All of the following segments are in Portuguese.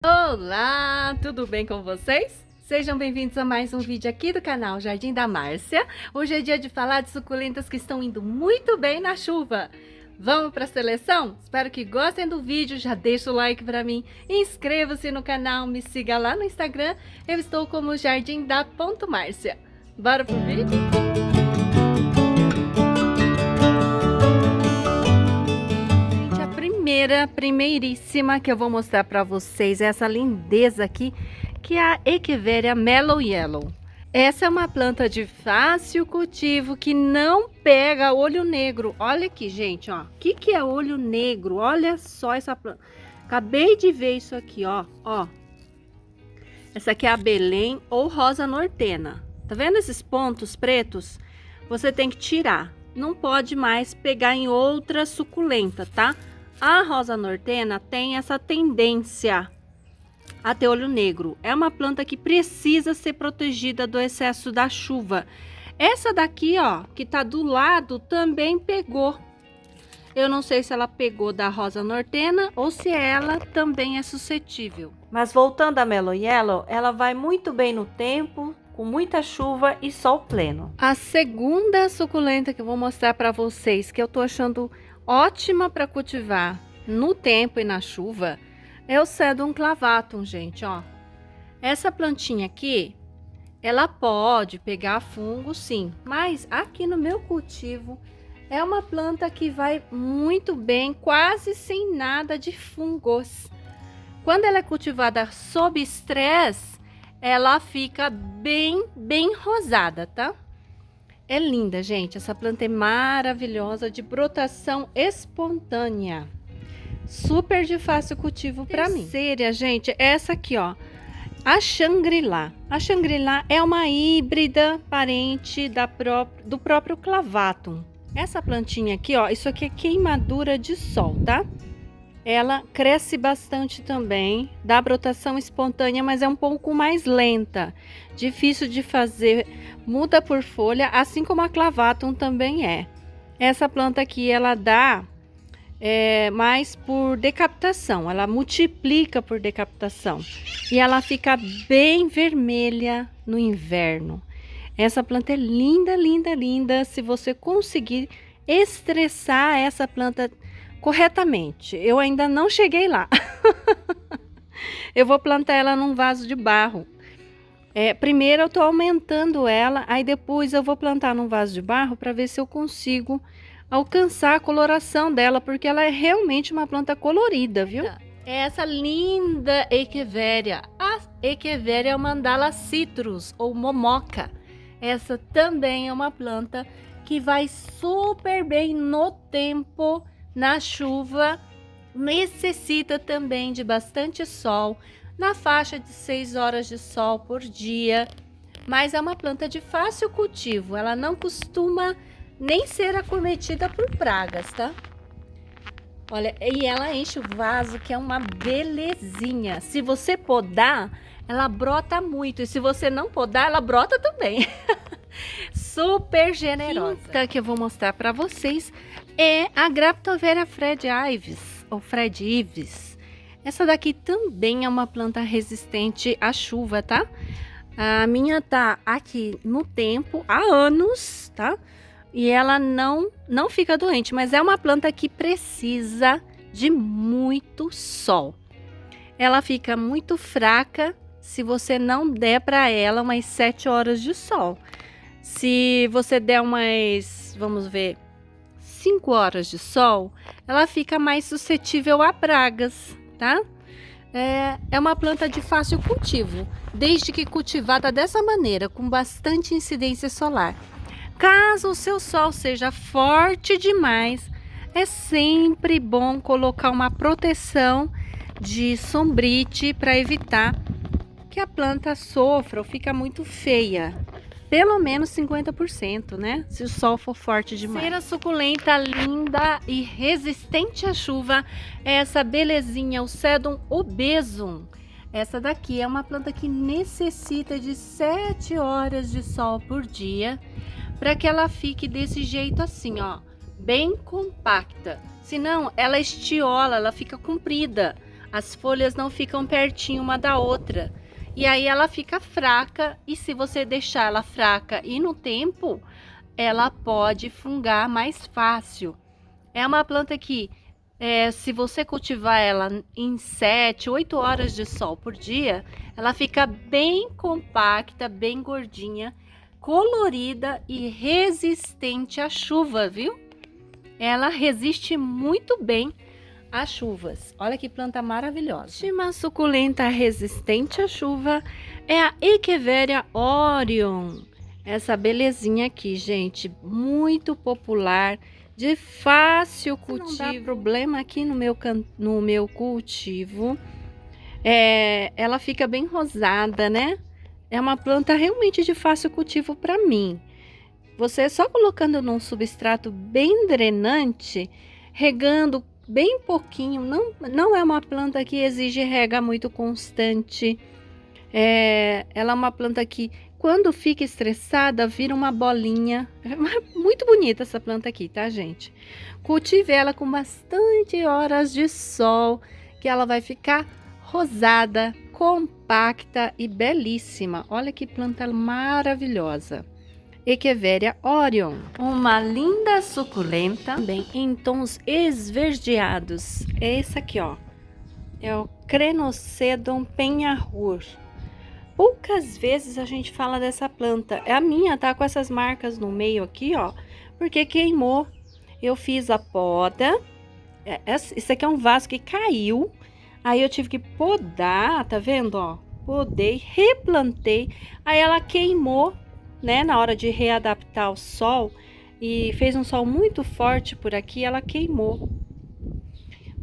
Olá, tudo bem com vocês? Sejam bem-vindos a mais um vídeo aqui do canal Jardim da Márcia. Hoje é dia de falar de suculentas que estão indo muito bem na chuva. Vamos para a seleção? Espero que gostem do vídeo, já deixa o like para mim, inscreva-se no canal, me siga lá no Instagram, eu estou como Jardim da Márcia. Bora pro vídeo? Primeiríssima que eu vou mostrar para vocês é essa lindeza aqui, que é a Echeveria Mellow Yellow. Essa é uma planta de fácil cultivo que não pega olho negro. Olha aqui, gente, ó. O que é olho negro? Olha só essa planta. Acabei de ver isso aqui, ó. Essa aqui é a Belém ou Rosa Nortena. Tá vendo esses pontos pretos? Você tem que tirar. Não pode mais pegar em outra suculenta, tá? A Rosa Nortena tem essa tendência a ter olho negro. É uma planta que precisa ser protegida do excesso da chuva. Essa daqui, ó, que tá do lado, também pegou. Eu não sei se ela pegou da Rosa Nortena ou se ela também é suscetível. Mas voltando à Mellow Yellow, ela vai muito bem no tempo, com muita chuva e sol pleno. A segunda suculenta que eu vou mostrar para vocês, que eu tô achando ótima para cultivar no tempo e na chuva, é o Sedum clavatum, gente, ó. Essa plantinha aqui, ela pode pegar fungo, sim, mas aqui no meu cultivo é uma planta que vai muito bem, quase sem nada de fungos. Quando ela é cultivada sob estresse, ela fica bem rosada, tá? É linda, gente. Essa planta é maravilhosa, de brotação espontânea. Super de fácil cultivo para mim. Terceira, gente, essa aqui, ó. A Shangri-La. A Shangri-La é uma híbrida parente do próprio clavatum. Essa plantinha aqui, ó, isso aqui é queimadura de sol, tá? Ela cresce bastante também, dá brotação espontânea, mas é um pouco mais lenta, difícil de fazer, muda por folha, assim como a clavatum também é. Essa planta aqui, ela dá mais por decapitação, ela multiplica por decapitação e ela fica bem vermelha no inverno. Essa planta é linda, linda, linda, se você conseguir estressar essa planta corretamente. Eu ainda não cheguei lá. Eu vou plantar ela num vaso de barro. Primeiro eu tô aumentando ela, aí depois eu vou plantar num vaso de barro para ver se eu consigo alcançar a coloração dela, porque ela é realmente uma planta colorida, viu? É essa linda Echeveria. A Echeveria Mandala Citrus ou Momoca. Essa também é uma planta que vai super bem no tempo, na chuva, necessita também de bastante sol, na faixa de 6 horas de sol por dia, mas é uma planta de fácil cultivo, ela não costuma nem ser acometida por pragas, tá? Olha, e ela enche o vaso, que é uma belezinha. Se você podar, ela brota muito, e se você não podar, ela brota também. Super generosa. Quinta que eu vou mostrar para vocês é a Graptoveria Fred Ives, ou Fred Ives. Essa daqui também é uma planta resistente à chuva, tá? A minha tá aqui no tempo há anos, tá? E ela não fica doente, mas é uma planta que precisa de muito sol. Ela fica muito fraca se você não der para ela umas 7 horas de sol. Se você der umas, vamos ver, 5 horas de sol, ela fica mais suscetível a pragas, tá? É uma planta de fácil cultivo, desde que cultivada dessa maneira, com bastante incidência solar. Caso o seu sol seja forte demais, é sempre bom colocar uma proteção de sombrite para evitar que a planta sofra ou fica muito feia. Pelo menos 50%, né? Se o sol for forte demais. Terceira suculenta linda e resistente à chuva é essa belezinha, o Sedum obesum. Essa daqui é uma planta que necessita de 7 horas de sol por dia para que ela fique desse jeito assim, ó, bem compacta. Senão ela estiola, ela fica comprida. as folhas não ficam pertinho uma da outra. E aí ela fica fraca, e se você deixar ela fraca e no tempo, ela pode fungar mais fácil. É uma planta que, se você cultivar ela em 7, 8 horas de sol por dia, ela fica bem compacta, bem gordinha, colorida e resistente à chuva, viu? Ela resiste muito bem às chuvas. Olha que planta maravilhosa. Uma suculenta resistente à chuva é a Echeveria Orion. Essa belezinha aqui, gente, muito popular, de fácil cultivo. Não dá problema aqui no meu cultivo. Ela fica bem rosada, né? É uma planta realmente de fácil cultivo para mim. Você só colocando num substrato bem drenante, regando bem pouquinho, não é uma planta que exige rega muito constante. Ela é uma planta que, quando fica estressada, vira uma bolinha. É muito bonita essa planta aqui, tá, gente? Cultive ela com bastante horas de sol, que ela vai ficar rosada, compacta e belíssima. Olha que planta maravilhosa. Echeveria Orion, uma linda suculenta, também em tons esverdeados. É esse aqui, ó. É o Crenocedon penhahur. Poucas vezes a gente fala dessa planta. A minha tá com essas marcas no meio aqui, ó, porque queimou. Eu fiz a poda. Isso aqui é um vaso que caiu. Aí eu tive que podar, tá vendo, ó? Podei, replantei. Aí ela queimou, né, na hora de readaptar ao sol, e fez um sol muito forte por aqui, ela queimou.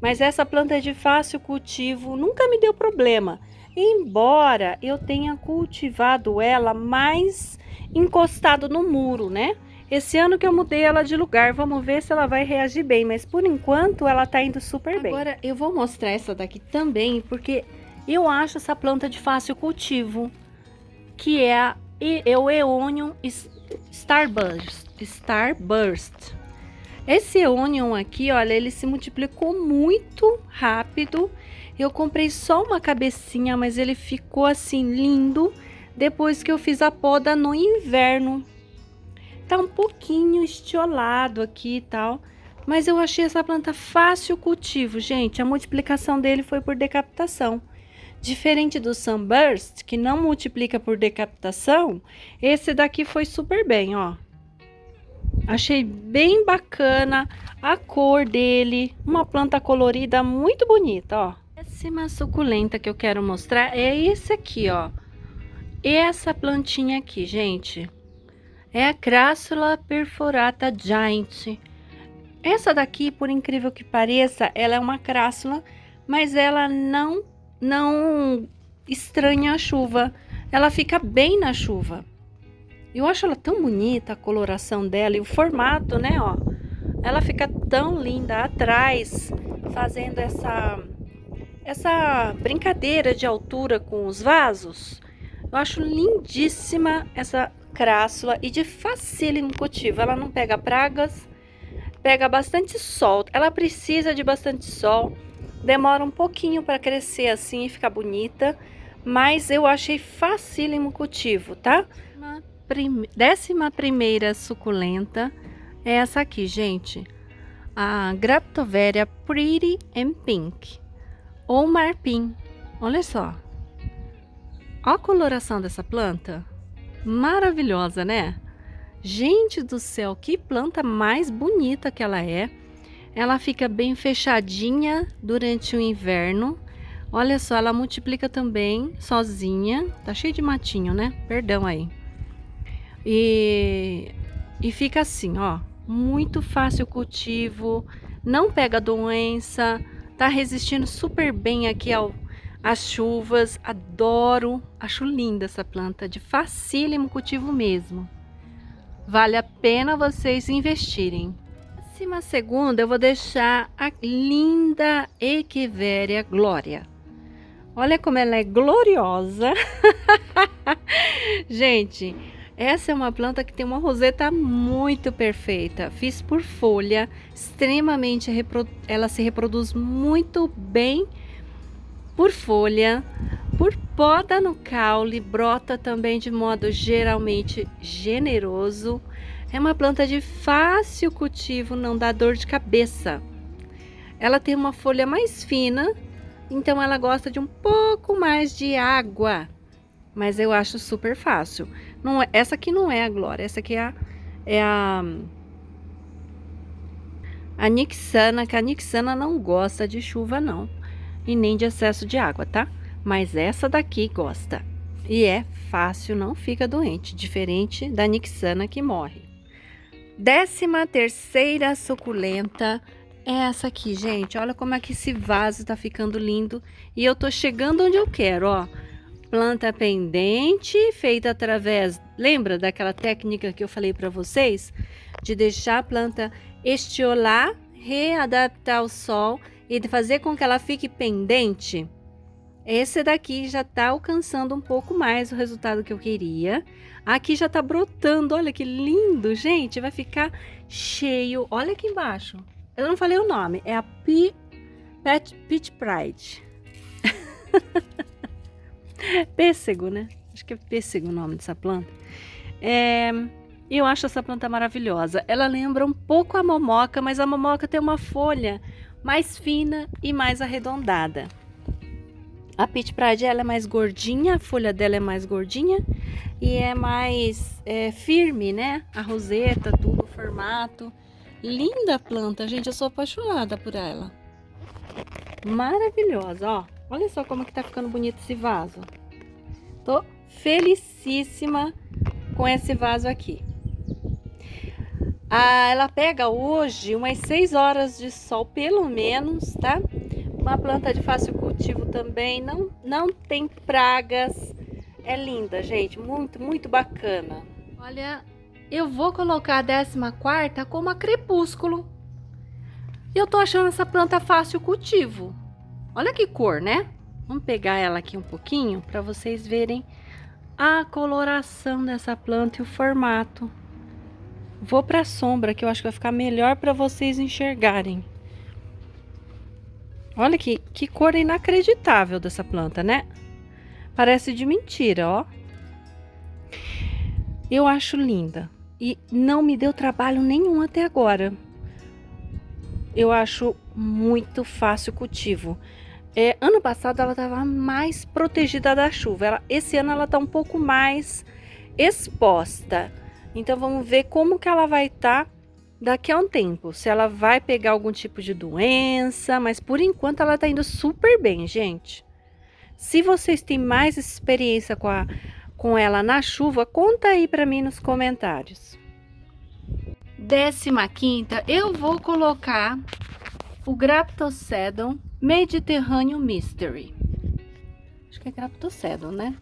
Mas essa planta é de fácil cultivo, nunca me deu problema, embora eu tenha cultivado ela mais encostado no muro, né? Esse ano que eu mudei ela de lugar, vamos ver se ela vai reagir bem, mas por enquanto ela tá indo super bem. Agora eu vou mostrar essa daqui também, porque eu acho essa planta de fácil cultivo, que é o Eonium Starburst. Esse Eonium aqui, olha, ele se multiplicou muito rápido. Eu comprei só uma cabecinha, mas ele ficou assim lindo depois que eu fiz a poda no inverno. Tá um pouquinho estiolado aqui e tal, mas eu achei essa planta fácil cultivo, gente. A multiplicação dele foi por decapitação. Diferente do Sunburst, que não multiplica por decapitação, esse daqui foi super bem, ó. Achei bem bacana a cor dele, uma planta colorida muito bonita, ó. Essa suculenta que eu quero mostrar é esse aqui, ó. Essa plantinha aqui, gente, é a Crassula perforata giant. Essa daqui, por incrível que pareça, ela é uma crassula, mas ela não estranha a chuva, ela fica bem na chuva. Eu acho ela tão bonita, a coloração dela e o formato, né, ó. Ela fica tão linda atrás, fazendo essa brincadeira de altura com os vasos. Eu acho lindíssima essa crassula e de facílimo cultivo. Ela não pega pragas, pega bastante sol. Ela precisa de bastante sol. Demora um pouquinho para crescer assim e ficar bonita, mas eu achei facílimo cultivo, tá? 11ª suculenta é essa aqui, gente. A Graptoveria Pretty and Pink, ou marpim. Olha só. Olha a coloração dessa planta. Maravilhosa, né? Gente do céu, que planta mais bonita que ela é. Ela fica bem fechadinha durante o inverno. Olha só, ela multiplica também sozinha. Tá cheio de matinho, né? Perdão aí. E fica assim, ó. Muito fácil o cultivo. Não pega doença. Tá resistindo super bem aqui às chuvas. Adoro. Acho linda essa planta. De facílimo cultivo mesmo. Vale a pena vocês investirem. Na segunda eu vou deixar a linda Echeveria Glória. Olha como ela é gloriosa. Gente, essa é uma planta que tem uma roseta muito perfeita. Fiz por folha, extremamente ela se reproduz muito bem por folha, por poda no caule, brota também de modo geralmente generoso. É uma planta de fácil cultivo, não dá dor de cabeça. Ela tem uma folha mais fina, então ela gosta de um pouco mais de água. Mas eu acho super fácil. Não é, essa aqui não é a Glória, essa aqui é a Nixana, que a Nixana não gosta de chuva não. E nem de excesso de água, tá? Mas essa daqui gosta. E é fácil, não fica doente. Diferente da Nixana que morre. 13ª suculenta é essa aqui, gente. Olha como é que esse vaso tá ficando lindo. E eu tô chegando onde eu quero, ó. Planta pendente, feita através... Lembra daquela técnica que eu falei para vocês? De deixar a planta estiolar, readaptar ao sol e de fazer com que ela fique pendente. Esse daqui já tá alcançando um pouco mais o resultado que eu queria. Aqui já tá brotando, olha que lindo, gente. Vai ficar cheio. Olha aqui embaixo. Eu não falei o nome, é a Peach Pride. Pêssego, né? Acho que é pêssego o nome dessa planta. Eu acho essa planta maravilhosa. Ela lembra um pouco a momoca, mas a momoca tem uma folha mais fina e mais arredondada. A Peach Pride ela é mais gordinha, a folha dela é mais gordinha e é mais firme, né? A roseta, tudo, o formato. Linda planta, gente. Eu sou apaixonada por ela. Maravilhosa, ó. Olha só como que tá ficando bonito esse vaso. Tô felicíssima com esse vaso aqui. Ela pega hoje umas 6 horas de sol, pelo menos, tá? Uma planta de fácil cultivo também, não tem pragas. É linda, gente, muito, muito bacana. Olha, eu vou colocar a 14ª como a crepúsculo. Eu tô achando essa planta fácil cultivo. Olha que cor, né? Vamos pegar ela aqui um pouquinho para vocês verem a coloração dessa planta e o formato. Vou para a sombra, que eu acho que vai ficar melhor para vocês enxergarem. Olha que cor inacreditável dessa planta, né? Parece de mentira, ó. Eu acho linda e não me deu trabalho nenhum até agora. Eu acho muito fácil o cultivo. Ano passado ela estava mais protegida da chuva. Esse ano ela está um pouco mais exposta. Então vamos ver como que ela vai estar daqui a um tempo. Se ela vai pegar algum tipo de doença. Mas por enquanto ela está indo super bem, gente. Se vocês têm mais experiência com ela na chuva, conta aí para mim nos comentários. 15ª, eu vou colocar o Graptocedon Mediterranean Mystery. Acho que é Graptocedon, né?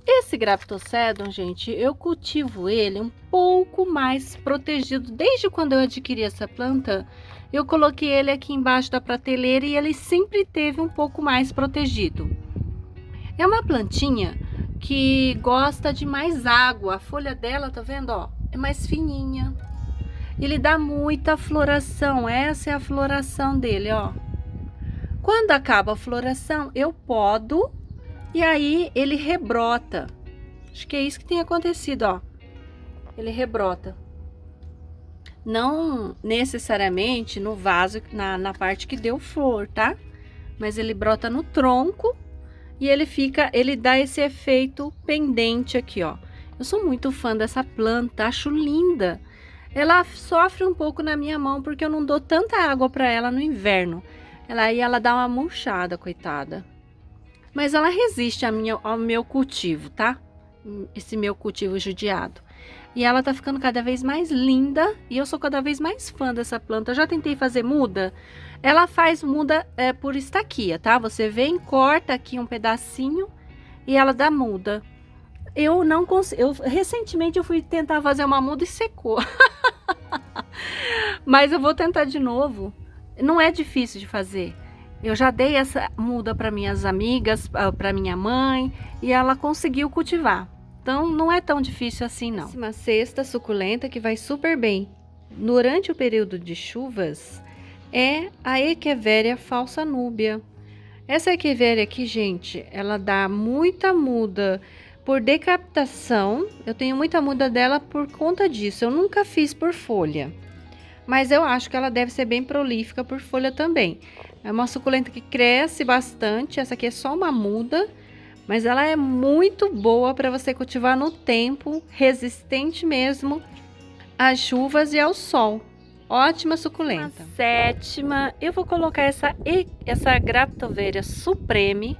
Esse Graptocedon, gente, eu cultivo ele um pouco mais protegido. Desde quando eu adquiri essa planta, eu coloquei ele aqui embaixo da prateleira e ele sempre teve um pouco mais protegido. É uma plantinha que gosta de mais água. A folha dela, tá vendo, ó? É mais fininha. Ele dá muita floração. Essa é a floração dele, ó. Quando acaba a floração, eu podo e aí ele rebrota. Acho que é isso que tem acontecido, ó. Ele rebrota. Não necessariamente no vaso, na parte que deu flor, tá? Mas ele brota no tronco e ele dá esse efeito pendente aqui, ó. Eu sou muito fã dessa planta, acho linda. Ela sofre um pouco na minha mão porque eu não dou tanta água para ela no inverno. Ela dá uma murchada, coitada. Mas ela resiste ao meu cultivo, tá? Esse meu cultivo judiado. E ela tá ficando cada vez mais linda e eu sou cada vez mais fã dessa planta. Eu já tentei fazer muda. Ela faz muda por estaquia, tá? Você vem, corta aqui um pedacinho e ela dá muda. Eu não consigo. Recentemente eu fui tentar fazer uma muda e secou. Mas eu vou tentar de novo. Não é difícil de fazer. Eu já dei essa muda para minhas amigas, para minha mãe, e ela conseguiu cultivar. Então não é tão difícil assim não. Uma cesta suculenta que vai super bem durante o período de chuvas é a Echeveria falsa núbia. Essa Echeveria aqui, gente, ela dá muita muda por decapitação. Eu tenho muita muda dela por conta disso. Eu nunca fiz por folha, mas eu acho que ela deve ser bem prolífica por folha também. É uma suculenta que cresce bastante. Essa aqui é só uma muda, mas ela é muito boa para você cultivar no tempo, resistente mesmo às chuvas e ao sol. Ótima suculenta. A sétima, eu vou colocar essa Graptoveria supreme.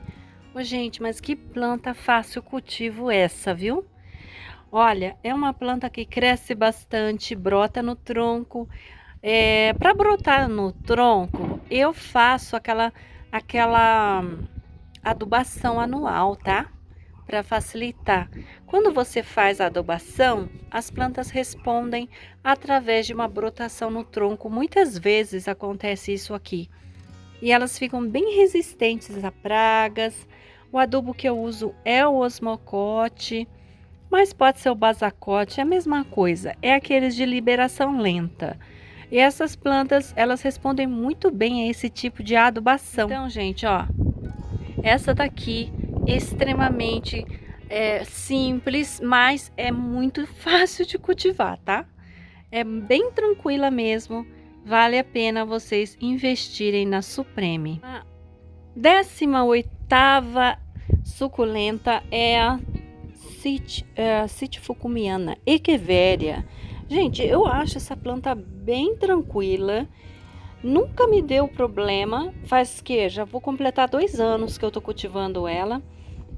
Ô, gente, mas que planta fácil cultivo essa, viu? Olha, é uma planta que cresce bastante, brota no tronco. Para brotar no tronco, eu faço aquela adubação anual, tá? Para facilitar. Quando você faz a adubação, as plantas respondem através de uma brotação no tronco. Muitas vezes acontece isso aqui. E elas ficam bem resistentes a pragas. O adubo que eu uso é o osmocote, mas pode ser o basacote, é a mesma coisa. É aqueles de liberação lenta. E essas plantas, elas respondem muito bem a esse tipo de adubação. Então, gente, ó, essa daqui extremamente simples, mas é muito fácil de cultivar, tá? É bem tranquila mesmo, vale a pena vocês investirem na Supreme. A 18ª suculenta é a Sitifucumiana Echeveria. Gente, eu acho essa planta bem tranquila. Nunca me deu problema, faz que já vou completar 2 anos que eu tô cultivando ela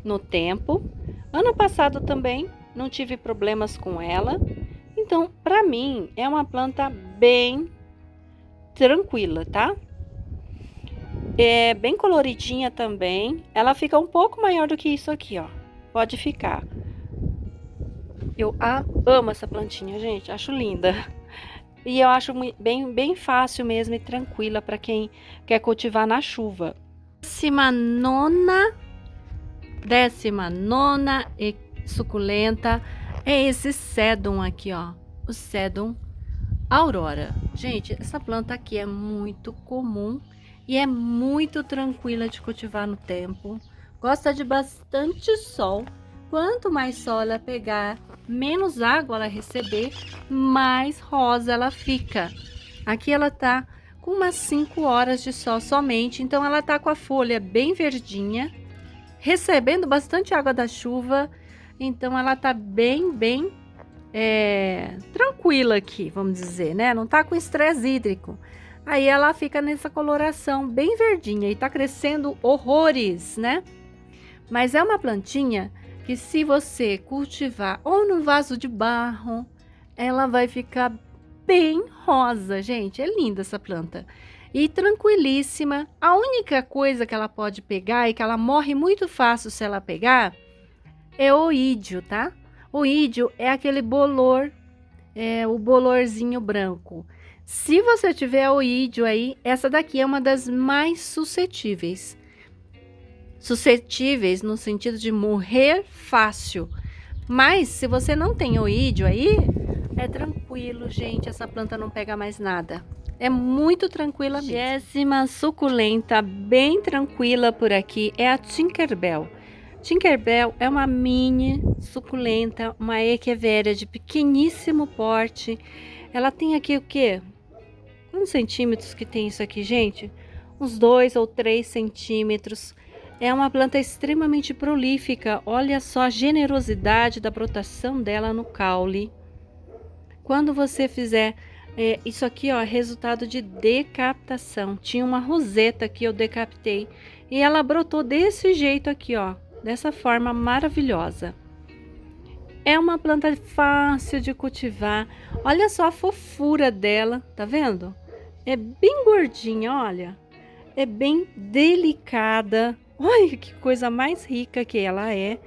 no tempo. Ano passado também não tive problemas com ela. Então, para mim, é uma planta bem tranquila, tá? É bem coloridinha também. Ela fica um pouco maior do que isso aqui, ó. Pode ficar. Eu amo essa plantinha, gente. Acho linda. E eu acho bem fácil mesmo e tranquila para quem quer cultivar na chuva. 19ª suculenta é esse Sedum aqui, ó. O Sedum Aurora. Gente, essa planta aqui é muito comum e é muito tranquila de cultivar no tempo. Gosta de bastante sol. Quanto mais sol ela pegar, menos água ela receber, mais rosa ela fica. Aqui ela tá com umas 5 horas de sol somente, então ela tá com a folha bem verdinha, recebendo bastante água da chuva, então ela tá bem tranquila aqui, vamos dizer, né? Não tá com estresse hídrico. Aí ela fica nessa coloração bem verdinha e tá crescendo horrores, né? Mas é uma plantinha que se você cultivar ou no vaso de barro, ela vai ficar bem rosa, gente. É linda essa planta. E tranquilíssima. A única coisa que ela pode pegar e que ela morre muito fácil se ela pegar é o oídio, tá? O oídio é aquele bolor, o bolorzinho branco. Se você tiver oídio aí, essa daqui é uma das mais suscetíveis. Suscetíveis no sentido de morrer fácil. Mas se você não tem oídio aí, é tranquilo, gente. Essa planta não pega mais nada. É muito tranquila mesmo. 20ª suculenta, bem tranquila por aqui, é a Tinkerbell. Tinkerbell é uma mini suculenta, uma Echeveria de pequeníssimo porte. Ela tem aqui o quê? Quantos centímetros que tem isso aqui, gente? Uns 2 ou 3 centímetros. É uma planta extremamente prolífica. Olha só a generosidade da brotação dela no caule. Quando você fizer isso aqui, ó, é resultado de decapitação. Tinha uma roseta que eu decapitei e ela brotou desse jeito aqui, ó, dessa forma maravilhosa. É uma planta fácil de cultivar. Olha só a fofura dela, tá vendo? É bem gordinha, olha. É bem delicada. Olha que coisa mais rica que ela é.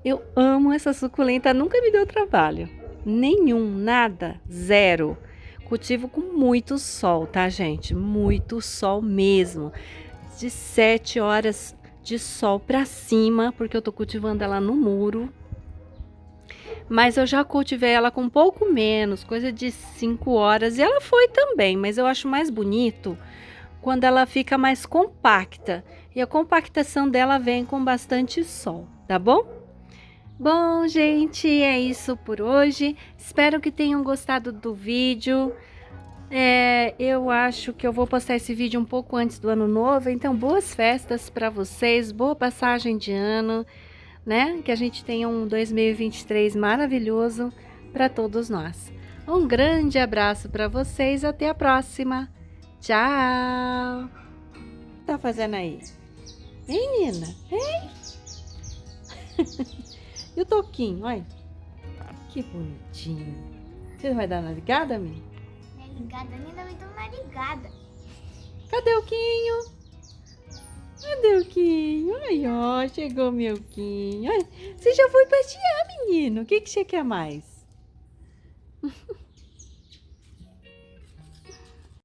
Eu amo essa suculenta, nunca me deu trabalho. Nenhum, nada, zero. Cultivo com muito sol, tá, gente? Muito sol mesmo. De 7 horas de sol pra cima, porque eu tô cultivando ela no muro. Mas eu já cultivei ela com um pouco menos, coisa de 5 horas, e ela foi também, mas eu acho mais bonito quando ela fica mais compacta. E a compactação dela vem com bastante sol, tá bom? Bom, gente, é isso por hoje. Espero que tenham gostado do vídeo. Eu acho que eu vou postar esse vídeo um pouco antes do ano novo, então boas festas para vocês, boa passagem de ano, né? Que a gente tenha um 2023 maravilhoso para todos nós. Um grande abraço para vocês, até a próxima. Tchau! O que tá fazendo aí? Hein, Nina? Hein? E o Toquinho, olha. Que bonitinho. Você vai dar navegada, Mi? Navegada, ainda me deu navegada. Cadê o Quinho? Cadê o Quinho? Ai, ó, chegou meu Quinho. Ai, você já foi passear, menino. O que você quer mais?